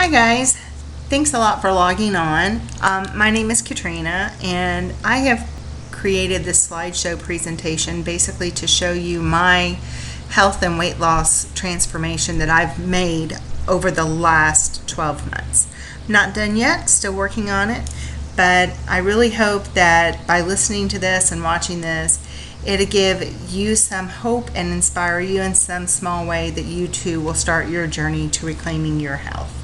Hi guys, thanks a lot for logging on. My name is Katrina and I have created this slideshow presentation basically to show you my health and weight loss transformation that I've made over the last 12 months. Not done yet, still working on it, but I really hope that by listening to this and watching this, it'll give you some hope and inspire you in some small way that you too will start your journey to reclaiming your health.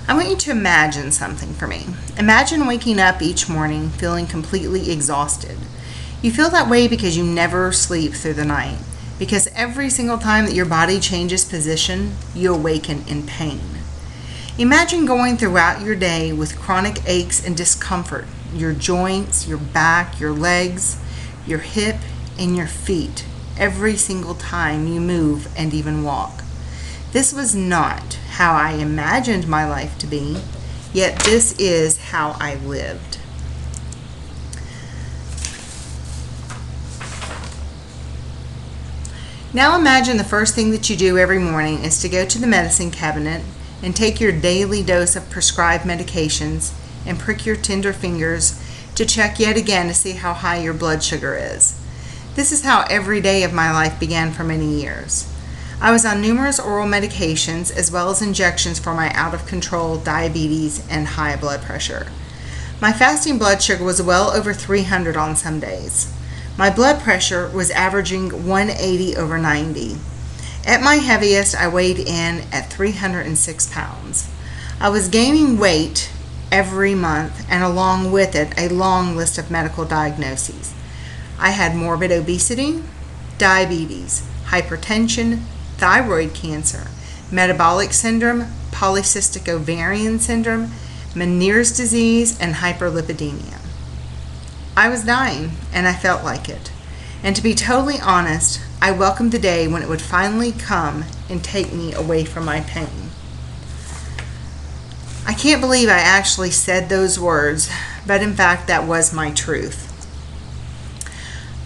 I want you to imagine something for me. Imagine waking up each morning feeling completely exhausted. You feel that way because you never sleep through the night. Because every single time that your body changes position, you awaken in pain. Imagine going throughout your day with chronic aches and discomfort. Your joints, your back, your legs, your hip, and your feet. Every single time you move and even walk. This was not how I imagined my life to be, yet this is how I lived. Now imagine the first thing that you do every morning is to go to the medicine cabinet and take your daily dose of prescribed medications and prick your tender fingers to check yet again to see how high your blood sugar is. This is how every day of my life began for many years. I was on numerous oral medications as well as injections for my out-of-control diabetes and high blood pressure. My fasting blood sugar was well over 300 on some days. My blood pressure was averaging 180/90. At my heaviest, I weighed in at 306 pounds. I was gaining weight every month and along with it a long list of medical diagnoses. I had morbid obesity, diabetes, hypertension, thyroid cancer, metabolic syndrome, polycystic ovarian syndrome, Meniere's disease, and hyperlipidemia. I was dying, and I felt like it. And to be totally honest, I welcomed the day when it would finally come and take me away from my pain. I can't believe I actually said those words, but in fact that was my truth.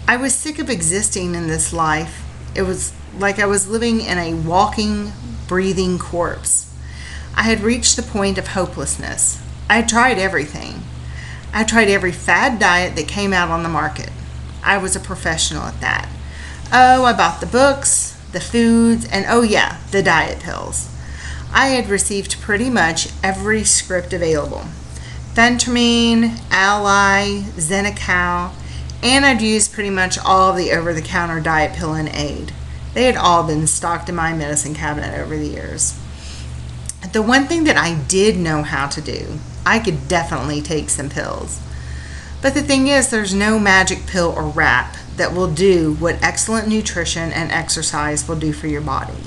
I was sick of existing in this life. It was like I was living in a walking, breathing corpse. I had reached the point of hopelessness. I had tried everything. I tried every fad diet that came out on the market. I was a professional at that. Oh, I bought the books, the foods, and oh yeah, the diet pills. I had received pretty much every script available. Phentermine, Ally, Xenical, and I'd used pretty much all the over-the-counter diet pill and aid. They had all been stocked in my medicine cabinet over the years. The one thing that I did know how to do, I could definitely take some pills. But the thing is, there's no magic pill or wrap that will do what excellent nutrition and exercise will do for your body.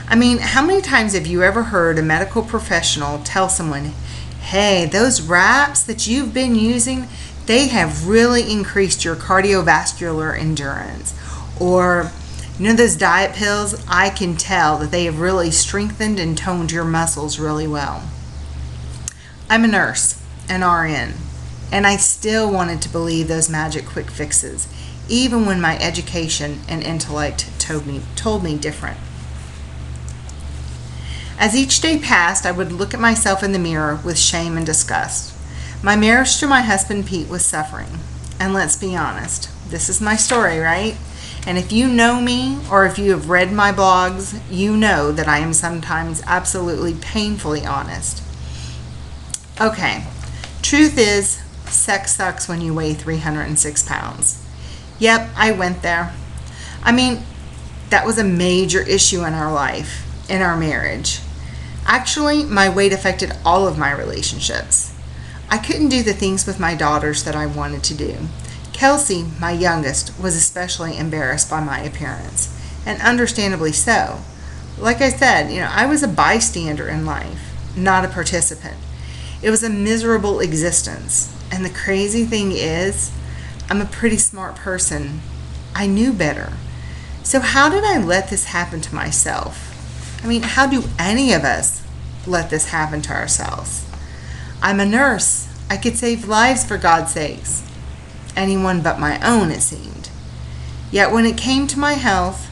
I mean, how many times have you ever heard a medical professional tell someone, hey, those wraps that you've been using, they have really increased your cardiovascular endurance? Or, you know, those diet pills, I can tell that they have really strengthened and toned your muscles really well. I'm a nurse, an RN, and I still wanted to believe those magic quick fixes, even when my education and intellect told me different. As each day passed, I would look at myself in the mirror with shame and disgust. My marriage to my husband Pete was suffering. And let's be honest, this is my story, right? And if you know me or if you have read my blogs, you know that I am sometimes absolutely painfully honest. Okay, truth is, sex sucks when you weigh 306 pounds. Yep, I went there. I mean, that was a major issue in our life, in our marriage. Actually, my weight affected all of my relationships. I couldn't do the things with my daughters that I wanted to do. Kelsey, my youngest, was especially embarrassed by my appearance, and understandably so. Like I said, I was a bystander in life, not a participant. It was a miserable existence, and the crazy thing is, I'm a pretty smart person. I knew better. So how did I let this happen to myself? I mean, how do any of us let this happen to ourselves? I'm a nurse. I could save lives for God's sakes. Anyone but my own, it seemed. Yet when it came to my health,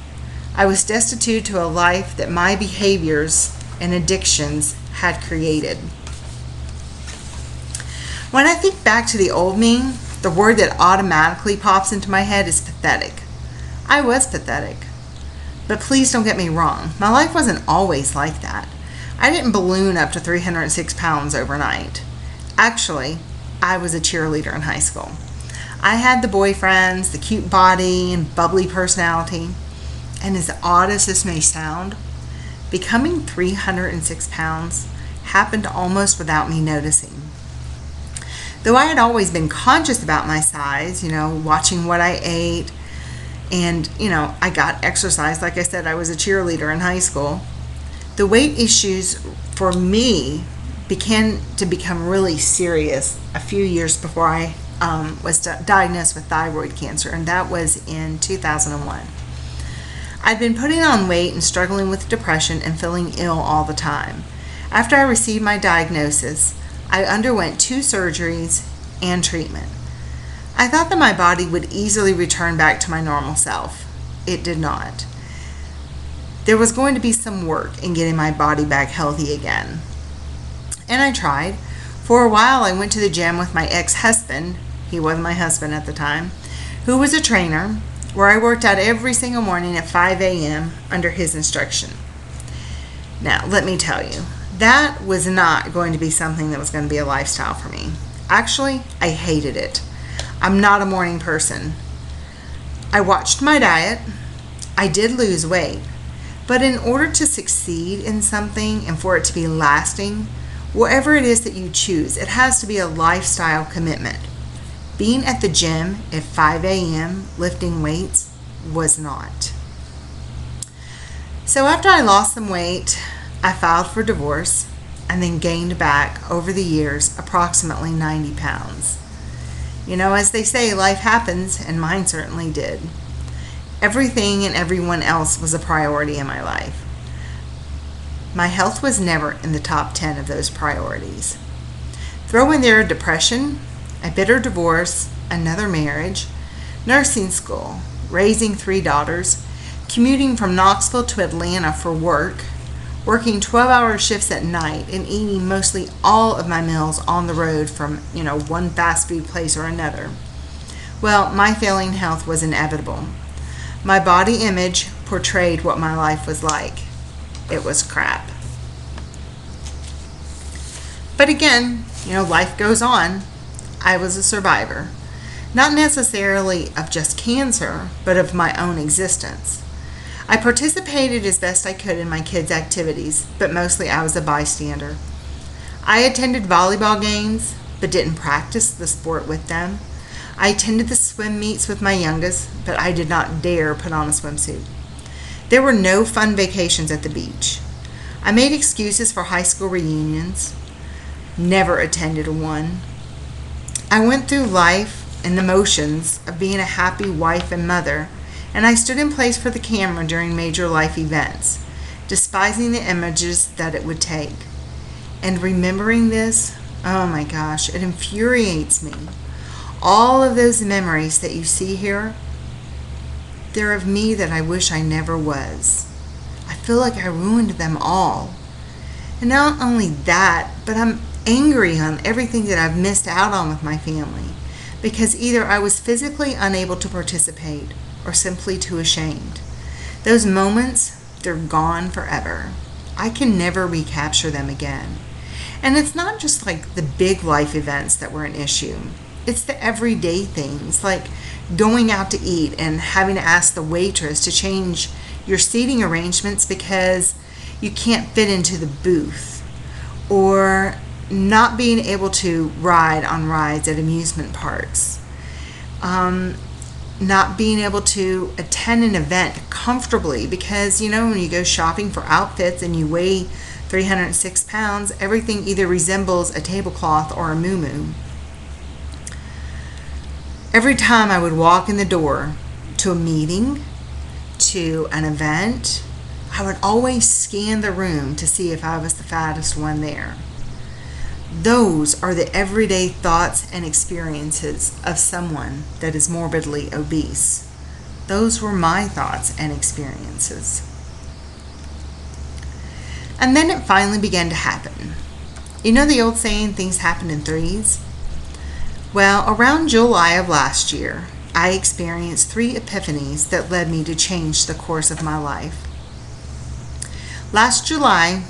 I was destitute to a life that my behaviors and addictions had created. When I think back to the old me, the word that automatically pops into my head is pathetic. I was pathetic. But please don't get me wrong, my life wasn't always like that. I didn't balloon up to 306 pounds overnight. Actually, I was a cheerleader in high school. I had the boyfriends, the cute body, and bubbly personality. And as odd as this may sound, becoming 306 pounds happened almost without me noticing. Though I had always been conscious about my size, watching what I ate, and, I got exercise. Like I said, I was a cheerleader in high school. The weight issues for me began to become really serious a few years before I was diagnosed with thyroid cancer, and that was in 2001. I'd been putting on weight and struggling with depression and feeling ill all the time. After I received my diagnosis, I underwent 2 surgeries and treatment. I thought that my body would easily return back to my normal self. It did not. There was going to be some work in getting my body back healthy again. And I tried. For a while, I went to the gym with my ex-husband, he was my husband at the time, who was a trainer, where I worked out every single morning at 5 a.m. under his instruction. Now, let me tell you, that was not going to be something that was going to be a lifestyle for me. Actually, I hated it. I'm not a morning person. I watched my diet. I did lose weight. But in order to succeed in something and for it to be lasting, whatever it is that you choose, it has to be a lifestyle commitment. Being at the gym at 5 a.m. lifting weights was not. So after I lost some weight, I filed for divorce and then gained back over the years approximately 90 pounds. As they say, life happens, and mine certainly did. Everything and everyone else was a priority in my life. My health was never in the top 10 of those priorities. Throw in there depression, a bitter divorce, another marriage, nursing school, raising 3 daughters, commuting from Knoxville to Atlanta for work, working 12-hour shifts at night, and eating mostly all of my meals on the road from, one fast food place or another. Well, my failing health was inevitable. My body image portrayed what my life was like. It was crap. But again, life goes on. I was a survivor. Not necessarily of just cancer, but of my own existence. I participated as best I could in my kids' activities, but mostly I was a bystander. I attended volleyball games, but didn't practice the sport with them. I attended the swim meets with my youngest, but I did not dare put on a swimsuit. There were no fun vacations at the beach. I made excuses for high school reunions. Never attended one. I went through life and the motions of being a happy wife and mother, and I stood in place for the camera during major life events, despising the images that it would take. And remembering this, oh my gosh, it infuriates me. All of those memories that you see here, they're of me that I wish I never was. I feel like I ruined them all. And not only that, but I'm angry on everything that I've missed out on with my family, because either I was physically unable to participate or simply too ashamed. Those moments, they're gone forever. I can never recapture them again. And it's not just like the big life events that were an issue. It's the everyday things, like going out to eat and having to ask the waitress to change your seating arrangements because you can't fit into the booth, or not being able to ride on rides at amusement parks, not being able to attend an event comfortably because, when you go shopping for outfits and you weigh 306 pounds, everything either resembles a tablecloth or a muumuu. Every time I would walk in the door to a meeting, to an event, I would always scan the room to see if I was the fattest one there. Those are the everyday thoughts and experiences of someone that is morbidly obese. Those were my thoughts and experiences. And then it finally began to happen. You know the old saying, things happen in threes? Well, around July of last year, I experienced 3 epiphanies that led me to change the course of my life. Last July,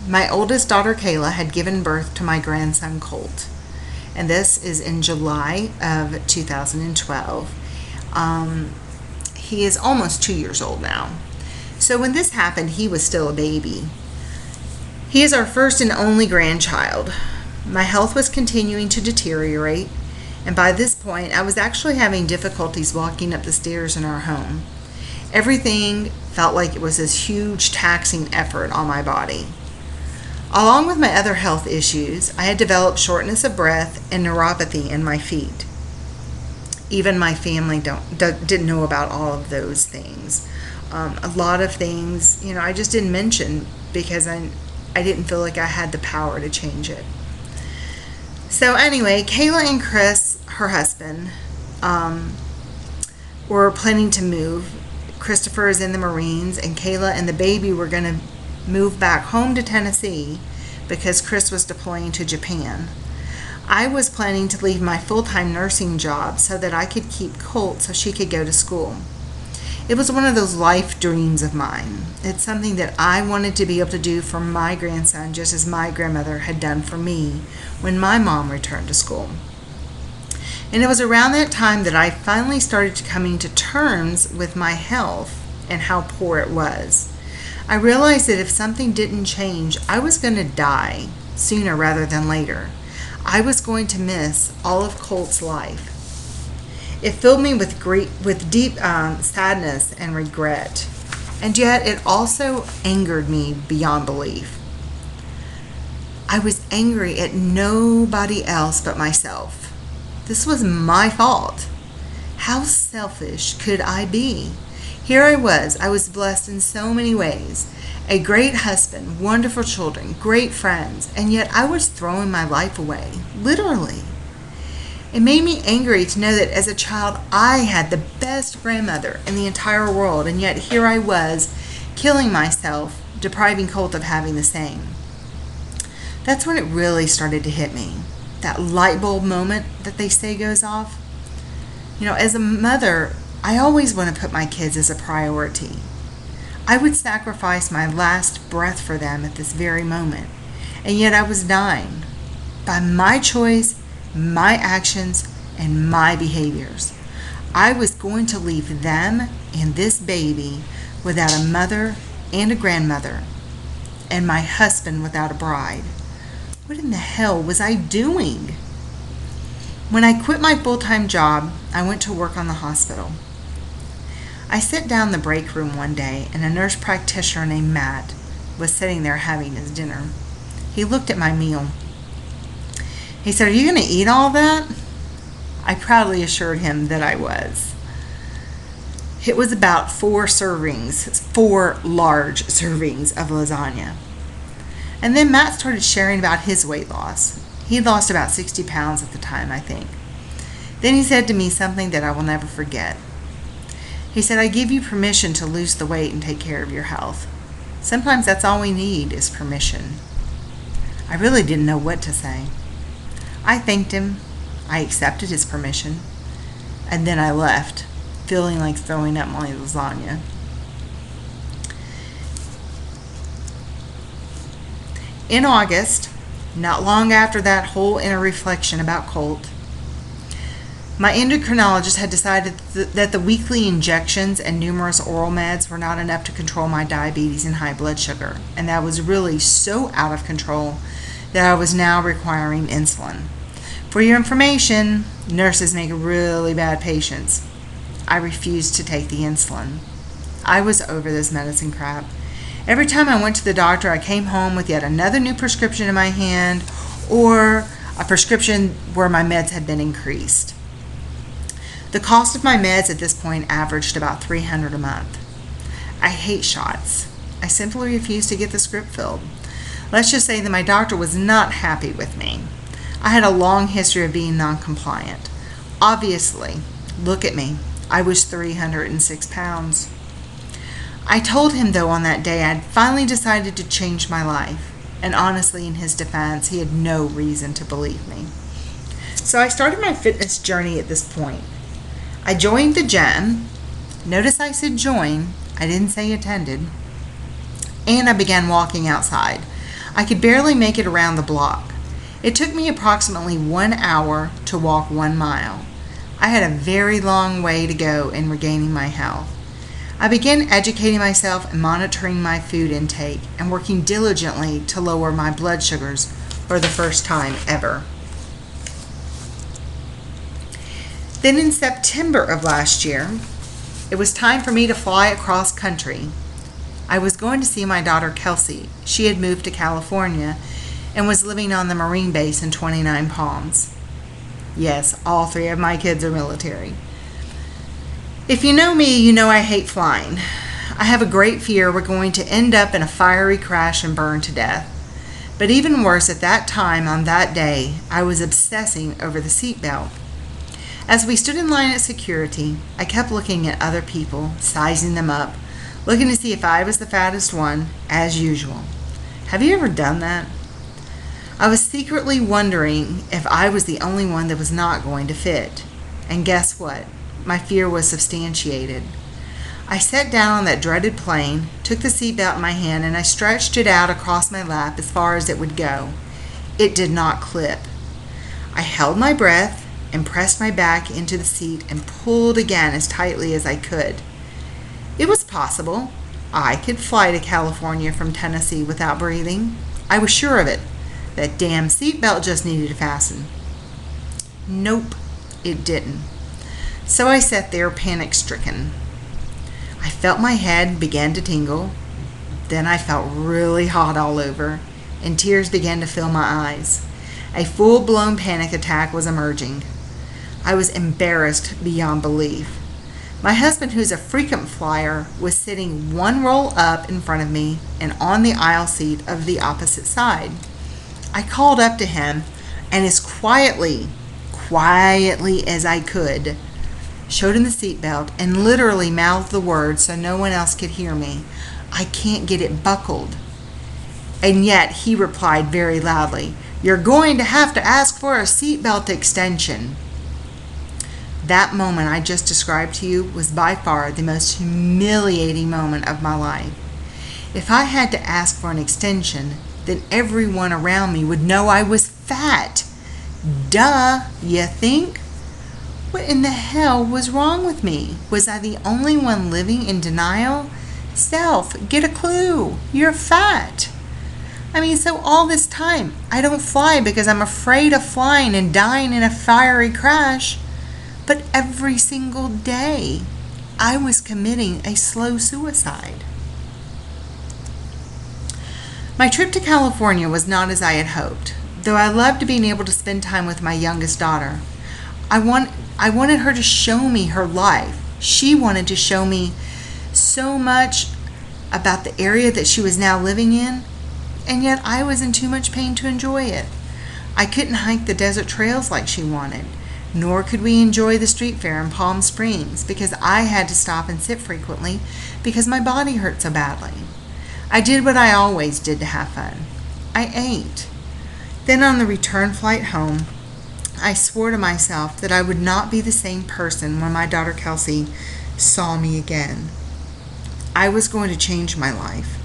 my oldest daughter Kayla had given birth to my grandson Colt. And this is in July of 2012. He is almost 2 years old now. So when this happened, he was still a baby. He is our first and only grandchild. My health was continuing to deteriorate, and by this point, I was actually having difficulties walking up the stairs in our home. Everything felt like it was this huge taxing effort on my body. Along with my other health issues, I had developed shortness of breath and neuropathy in my feet. Even my family didn't know about all of those things. A lot of things, I just didn't mention because I didn't feel like I had the power to change it. So anyway, Kayla and Chris, her husband, were planning to move. Christopher is in the Marines, and Kayla and the baby were going to move back home to Tennessee because Chris was deploying to Japan. I was planning to leave my full-time nursing job so that I could keep Colt so she could go to school. It was one of those life dreams of mine. It's something that I wanted to be able to do for my grandson just as my grandmother had done for me when my mom returned to school. And it was around that time that I finally started coming to terms with my health and how poor it was. I realized that if something didn't change, I was going to die sooner rather than later. I was going to miss all of Colt's life. It filled me with deep sadness and regret, and yet it also angered me beyond belief. I was angry at nobody else but myself. This was my fault. How selfish could I be? Here I was blessed in so many ways. A great husband, wonderful children, great friends, and yet I was throwing my life away, literally. It made me angry to know that as a child I had the best grandmother in the entire world, and yet here I was killing myself, depriving Colt of having the same. That's when it really started to hit me. That light bulb moment that they say goes off. As a mother, I always want to put my kids as a priority. I would sacrifice my last breath for them at this very moment, and yet I was dying by my choice, my actions, and my behaviors. I was going to leave them and this baby without a mother and a grandmother, and my husband without a bride. What in the hell was I doing? When I quit my full-time job, I went to work on the hospital. I sat down in the break room one day, and a nurse practitioner named Matt was sitting there having his dinner. He looked at my meal. He said, "Are you going to eat all that?" I proudly assured him that I was. It was about 4 large servings of lasagna. And then Matt started sharing about his weight loss. He'd lost about 60 pounds at the time, I think. Then he said to me something that I will never forget. He said, "I give you permission to lose the weight and take care of your health. Sometimes that's all we need is permission." I really didn't know what to say. I thanked him. I accepted his permission. And then I left, feeling like throwing up my lasagna. In August, not long after that whole inner reflection about Colt, my endocrinologist had decided that the weekly injections and numerous oral meds were not enough to control my diabetes and high blood sugar, and that was really so out of control that I was now requiring insulin. For your information, nurses make really bad patients. I refused to take the insulin. I was over this medicine crap. Every time I went to the doctor, I came home with yet another new prescription in my hand or a prescription where my meds had been increased. The cost of my meds at this point averaged about $300 a month. I hate shots. I simply refused to get the script filled. Let's just say that my doctor was not happy with me. I had a long history of being non-compliant. Obviously, look at me. I was 306 pounds. I told him, though, on that day I'd finally decided to change my life. And honestly, in his defense, he had no reason to believe me. So I started my fitness journey at this point. I joined the gym. Notice I said join. I didn't say attended. And I began walking outside. I could barely make it around the block. It took me approximately 1 hour to walk 1 mile. I had a very long way to go in regaining my health. I began educating myself and monitoring my food intake and working diligently to lower my blood sugars for the first time ever. Then in September of last year, it was time for me to fly across country. I was going to see my daughter Kelsey. She had moved to California and was living on the Marine base in 29 Palms. Yes, all 3 of my kids are military. If you know me, you know I hate flying. I have a great fear we're going to end up in a fiery crash and burn to death. But even worse, at that time on that day, I was obsessing over the seatbelt. As we stood in line at security, I kept looking at other people, sizing them up, looking to see if I was the fattest one, as usual. Have you ever done that? I was secretly wondering if I was the only one that was not going to fit. And guess what? My fear was substantiated. I sat down on that dreaded plane, took the seatbelt in my hand, and I stretched it out across my lap as far as it would go. It did not clip. I held my breath and pressed my back into the seat and pulled again as tightly as I could. It was possible. I could fly to California from Tennessee without breathing. I was sure of it. That damn seatbelt just needed to fasten. Nope, it didn't. So I sat there panic-stricken. I felt my head begin to tingle. Then I felt really hot all over, and tears began to fill my eyes. A full-blown panic attack was emerging. I was embarrassed beyond belief. My husband, who's a frequent flyer, was sitting 1 row up in front of me and on the aisle seat of the opposite side. I called up to him and as quietly as I could, showed him the seatbelt and literally mouthed the words so no one else could hear me. I can't get it buckled. And yet he replied very loudly, "You're going to have to ask for a seatbelt extension." That moment I just described to you was by far the most humiliating moment of my life. If I had to ask for an extension, then everyone around me would know I was fat. Duh, you think? What in the hell was wrong with me? Was I the only one living in denial? Self, get a clue. You're fat. So all this time, I don't fly because I'm afraid of flying and dying in a fiery crash. But every single day, I was committing a slow suicide. My trip to California was not as I had hoped, though I loved being able to spend time with my youngest daughter. I wanted her to show me her life. She wanted to show me so much about the area that she was now living in, and yet I was in too much pain to enjoy it. I couldn't hike the desert trails like she wanted, nor could we enjoy the street fair in Palm Springs because I had to stop and sit frequently because my body hurt so badly. I did what I always did to have fun. I ate. Then on the return flight home, I swore to myself that I would not be the same person when my daughter Kelsey saw me again. I was going to change my life.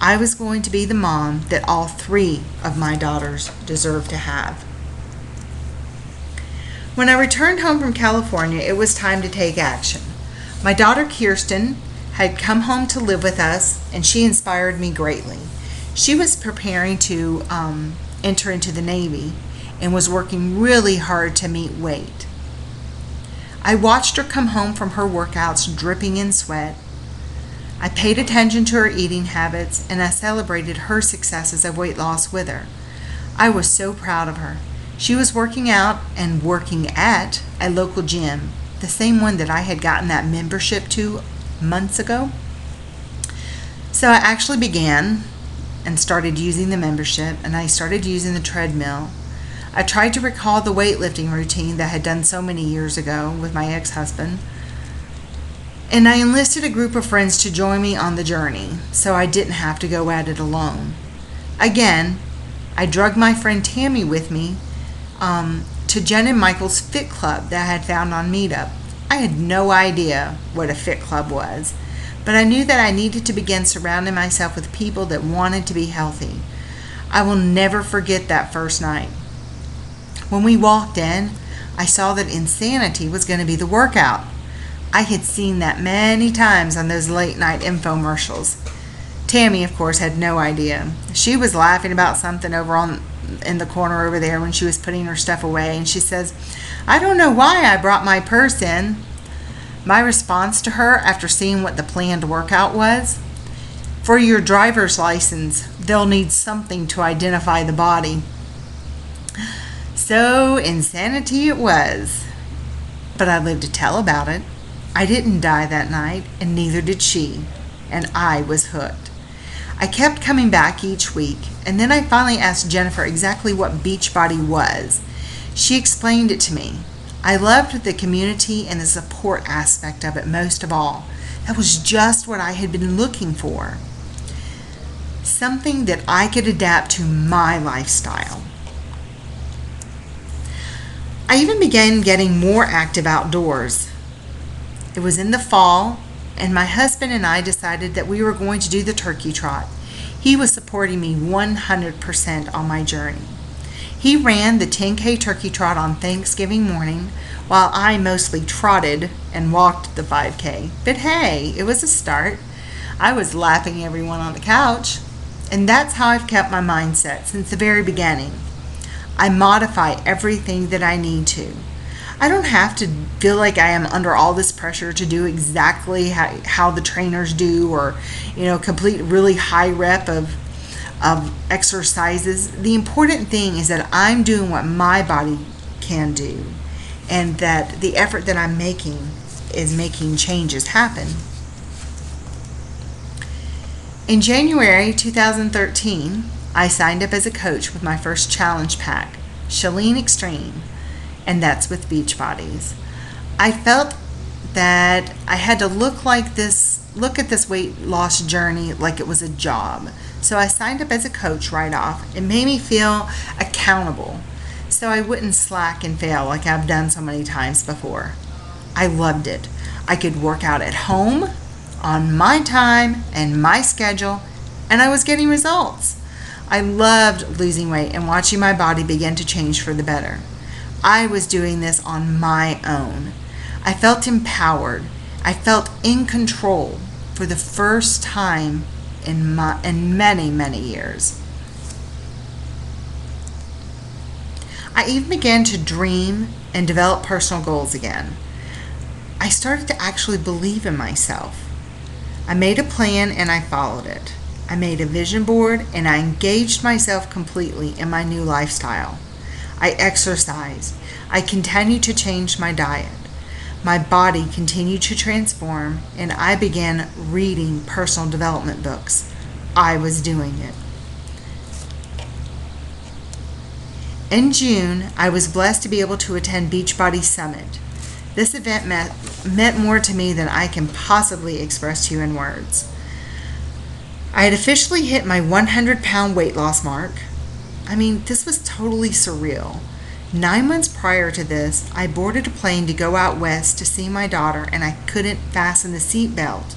I was going to be the mom that all 3 of my daughters deserve to have. When I returned home from California, it was time to take action. My daughter Kirsten had come home to live with us, and she inspired me greatly. She was preparing to enter into the Navy and was working really hard to meet weight. I watched her come home from her workouts dripping in sweat. I paid attention to her eating habits, and I celebrated her successes of weight loss with her. I was so proud of her. She was working out and working at a local gym, the same one that I had gotten that membership to months ago. So I actually began and started using the membership, and I started using the treadmill. I tried to recall the weightlifting routine that I had done so many years ago with my ex-husband. And I enlisted a group of friends to join me on the journey so I didn't have to go at it alone. Again, I drugged my friend Tammy with me to Jen and Michael's Fit Club that I had found on Meetup. I had no idea what a Fit Club was, but I knew that I needed to begin surrounding myself with people that wanted to be healthy. I will never forget that first night. When we walked in, I saw that insanity was going to be the workout. I had seen that many times on those late night infomercials. Tammy, of course, had no idea. She was laughing about something in the corner over there when she was putting her stuff away, and she says, "I don't know why I brought my purse in." My response to her after seeing what the planned workout was, "For your driver's license, they'll need something to identify the body." So insanity it was. But I lived to tell about it. I didn't die that night, and neither did she, and I was hooked. I kept coming back each week, and then I finally asked Jennifer exactly what Beachbody was. She explained it to me. I loved the community and the support aspect of it most of all. That was just what I had been looking for. Something that I could adapt to my lifestyle. I even began getting more active outdoors. It was in the fall, and my husband and I decided that we were going to do the turkey trot. He was supporting me 100% on my journey. He ran the 10K turkey trot on Thanksgiving morning, while I mostly trotted and walked the 5K. But hey, it was a start. I was lapping everyone on the couch, and that's how I've kept my mindset since the very beginning. I modify everything that I need to. I don't have to feel like I am under all this pressure to do exactly how the trainers do, or complete really high rep of exercises. The important thing is that I'm doing what my body can do, and that the effort that I'm making is making changes happen. In January 2013, I signed up as a coach with my first challenge pack, Chalene Extreme, and that's with Beachbodies. I felt that I had to look at this weight loss journey like it was a job. So I signed up as a coach right off. It made me feel accountable, so I wouldn't slack and fail like I've done so many times before. I loved it. I could work out at home, on my time and my schedule, and I was getting results. I loved losing weight and watching my body begin to change for the better. I was doing this on my own. I felt empowered. I felt in control for the first time in many, many years. I even began to dream and develop personal goals again. I started to actually believe in myself. I made a plan and I followed it. I made a vision board and I engaged myself completely in my new lifestyle. I exercised. I continued to change my diet. My body continued to transform, and I began reading personal development books. I was doing it. In June, I was blessed to be able to attend Beachbody Summit. This event meant more to me than I can possibly express to you in words. I had officially hit my 100-pound weight loss mark. This was totally surreal. 9 months prior to this, I boarded a plane to go out west to see my daughter, and I couldn't fasten the seatbelt.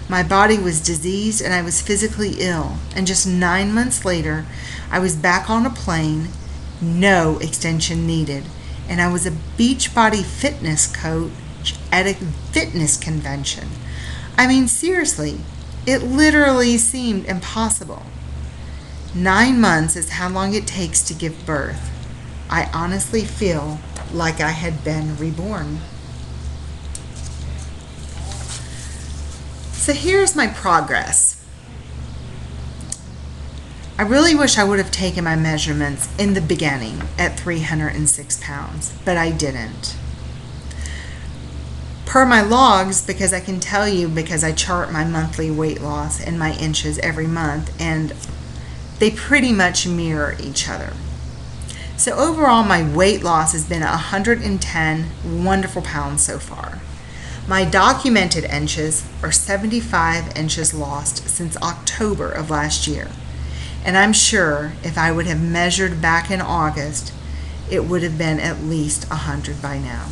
My body was diseased and I was physically ill. And just 9 months later, I was back on a plane, no extension needed, and I was a Beachbody fitness coach at a fitness convention. Seriously, it literally seemed impossible. 9 months is how long it takes to give birth. I honestly feel like I had been reborn. So here's my progress. I really wish I would have taken my measurements in the beginning at 306 pounds, but I didn't. Per my logs, because I can tell you because I chart my monthly weight loss in my inches every month, and they pretty much mirror each other. So overall, my weight loss has been 110 wonderful pounds so far. My documented inches are 75 inches lost since October of last year. And I'm sure if I would have measured back in August, it would have been at least 100 by now.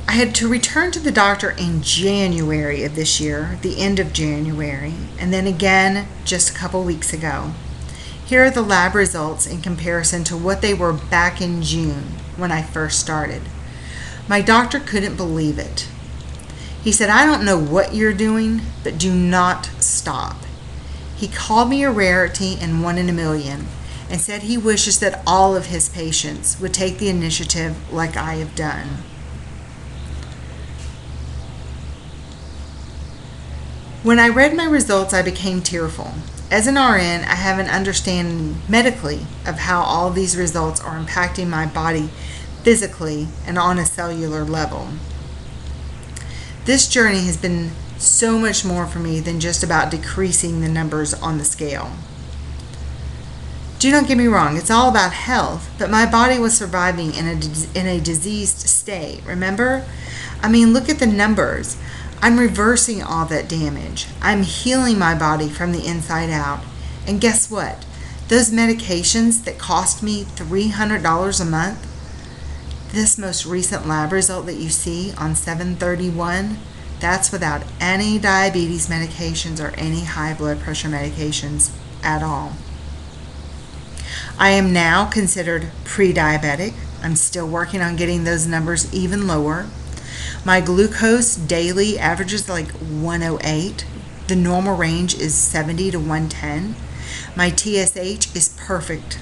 I had to return to the doctor in January of this year, the end of January, and then again just a couple weeks ago. Here are the lab results in comparison to what they were back in June when I first started. My doctor couldn't believe it. He said, "I don't know what you're doing, but do not stop." He called me a rarity and one in a million, and said he wishes that all of his patients would take the initiative like I have done. When I read my results, I became tearful. As an RN, I have an understanding medically of how all these results are impacting my body physically and on a cellular level. This journey has been so much more for me than just about decreasing the numbers on the scale. Do not get me wrong, it's all about health, but my body was surviving in a diseased state, remember? I mean, look at the numbers. I'm reversing all that damage. I'm healing my body from the inside out. And guess what? Those medications that cost me $300 a month, this most recent lab result that you see on 7/31, that's without any diabetes medications or any high blood pressure medications at all. I am now considered pre-diabetic. I'm still working on getting those numbers even lower. My glucose daily averages like 108. The normal range is 70 to 110. My TSH is perfect.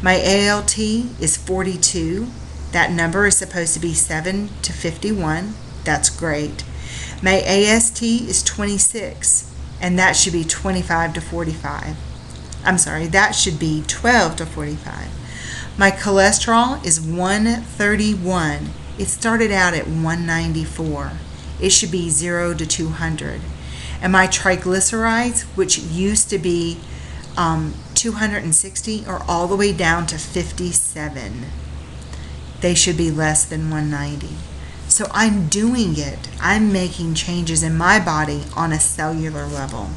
My ALT is 42. That number is supposed to be 7 to 51. That's great. My AST is 26, and that should be 25 to 45. I'm sorry, that should be 12 to 45. My cholesterol is 131. It started out at 194. It should be 0 to 200. And my triglycerides, which used to be 260, are all the way down to 57. They should be less than 190. So I'm doing it. I'm making changes in my body on a cellular level.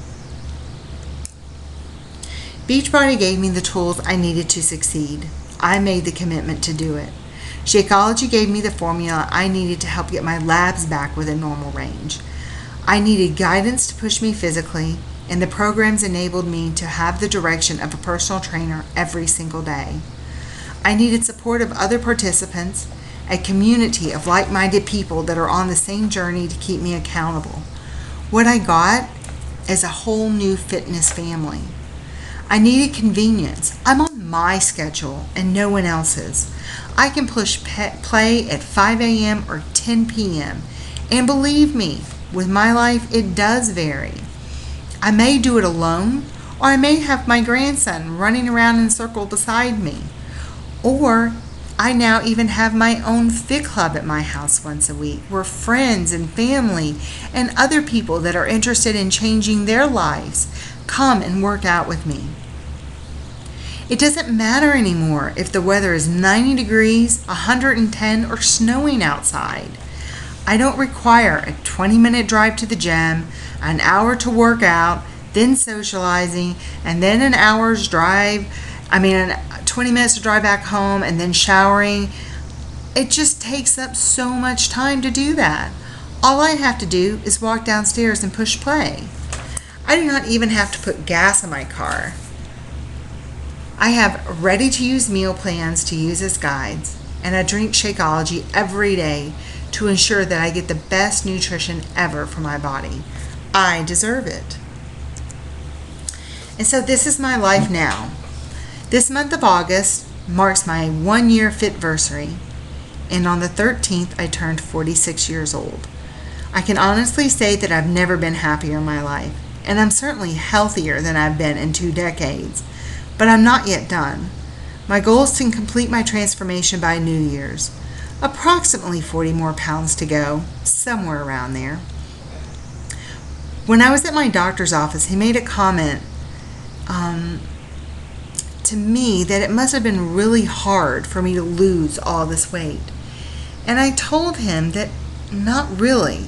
Beachbody gave me the tools I needed to succeed. I made the commitment to do it. Shakeology gave me the formula I needed to help get my labs back within normal range. I needed guidance to push me physically, and the programs enabled me to have the direction of a personal trainer every single day. I needed support of other participants, a community of like-minded people that are on the same journey to keep me accountable. What I got is a whole new fitness family. I needed convenience. I'm on my schedule and no one else's. I can push play at 5 a.m. or 10 p.m. And believe me, with my life, it does vary. I may do it alone, or I may have my grandson running around in a circle beside me. Or I now even have my own Fit Club at my house once a week, where friends and family and other people that are interested in changing their lives come and work out with me. It doesn't matter anymore if the weather is 90 degrees, 110, or snowing outside. I don't require a 20-minute drive to the gym, an hour to work out, then socializing, and then an hour's drive, 20 minutes to drive back home, and then showering. It just takes up so much time to do that. All I have to do is walk downstairs and push play. I do not even have to put gas in my car. I have ready-to-use meal plans to use as guides, and I drink Shakeology every day to ensure that I get the best nutrition ever for my body. I deserve it. And so this is my life now. This month of August marks my 1-year fitversary, and on the 13th I turned 46 years old. I can honestly say that I've never been happier in my life, and I'm certainly healthier than I've been in 2 decades. But I'm not yet done. My goal is to complete my transformation by New Year's. Approximately 40 more pounds to go, somewhere around there. When I was at my doctor's office, he made a comment to me that it must have been really hard for me to lose all this weight. And I told him that not really.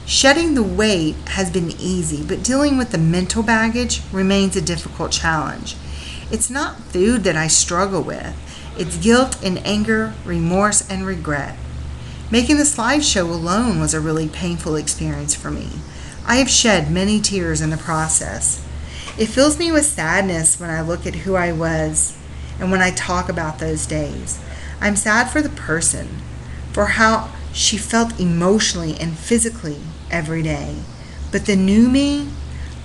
Shedding the weight has been easy, but dealing with the mental baggage remains a difficult challenge. It's not food that I struggle with. It's guilt and anger, remorse and regret. Making this live show alone was a really painful experience for me. I have shed many tears in the process. It fills me with sadness when I look at who I was and when I talk about those days. I'm sad for the person, for how she felt emotionally and physically every day. But the new me,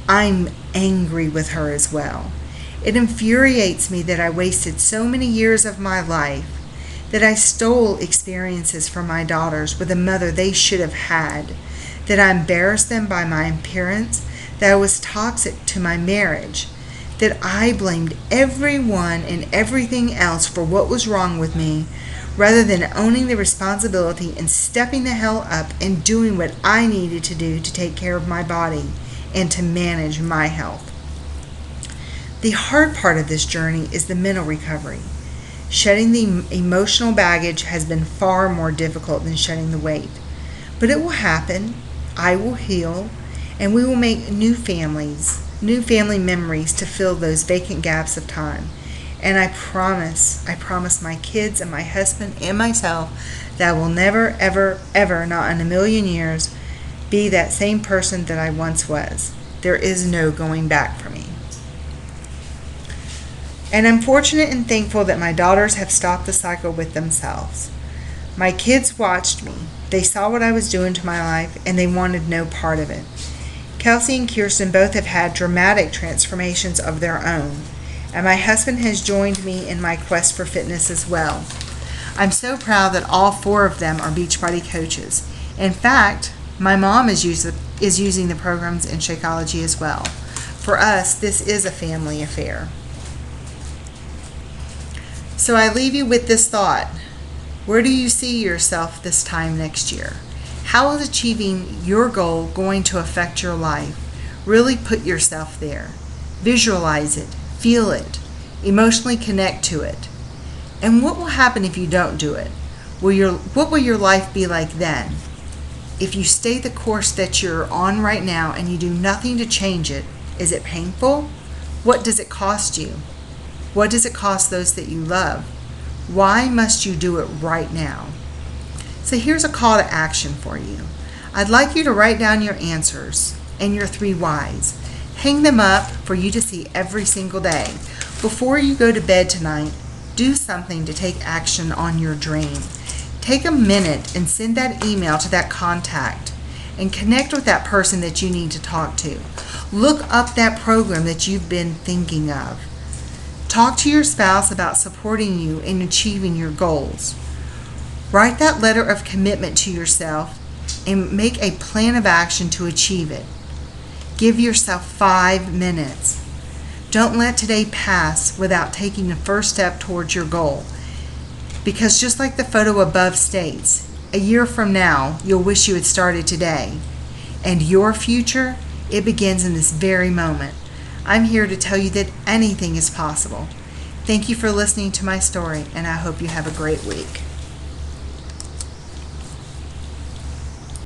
I'm angry with her as well. It infuriates me that I wasted so many years of my life, that I stole experiences from my daughters with a mother they should have had, that I embarrassed them by my appearance, that I was toxic to my marriage, that I blamed everyone and everything else for what was wrong with me, rather than owning the responsibility and stepping the hell up and doing what I needed to do to take care of my body and to manage my health. The hard part of this journey is the mental recovery. Shedding the emotional baggage has been far more difficult than shedding the weight. But it will happen, I will heal, and we will make new family memories to fill those vacant gaps of time. And I promise my kids and my husband and myself that I will never, ever, ever, not in a million years, be that same person that I once was. There is no going back for me. And I'm fortunate and thankful that my daughters have stopped the cycle with themselves. My kids watched me. They saw what I was doing to my life, and they wanted no part of it. Kelsey and Kirsten both have had dramatic transformations of their own, and my husband has joined me in my quest for fitness as well. I'm so proud that all 4 of them are Beachbody coaches. In fact, my mom is using the programs in Shakeology as well. For us, this is a family affair. So I leave you with this thought. Where do you see yourself this time next year? How is achieving your goal going to affect your life? Really put yourself there. Visualize it. Feel it. Emotionally connect to it. And what will happen if you don't do it? What will your life be like then? If you stay the course that you're on right now and you do nothing to change it, is it painful? What does it cost you? What does it cost those that you love? Why must you do it right now? So here's a call to action for you. I'd like you to write down your answers and your 3 whys. Hang them up for you to see every single day. Before you go to bed tonight, do something to take action on your dream. Take a minute and send that email to that contact and connect with that person that you need to talk to. Look up that program that you've been thinking of. Talk to your spouse about supporting you in achieving your goals. Write that letter of commitment to yourself and make a plan of action to achieve it. Give yourself 5 minutes. Don't let today pass without taking the first step towards your goal. Because just like the photo above states, a year from now, you'll wish you had started today. And your future, it begins in this very moment. I'm here to tell you that anything is possible. Thank you for listening to my story, and I hope you have a great week.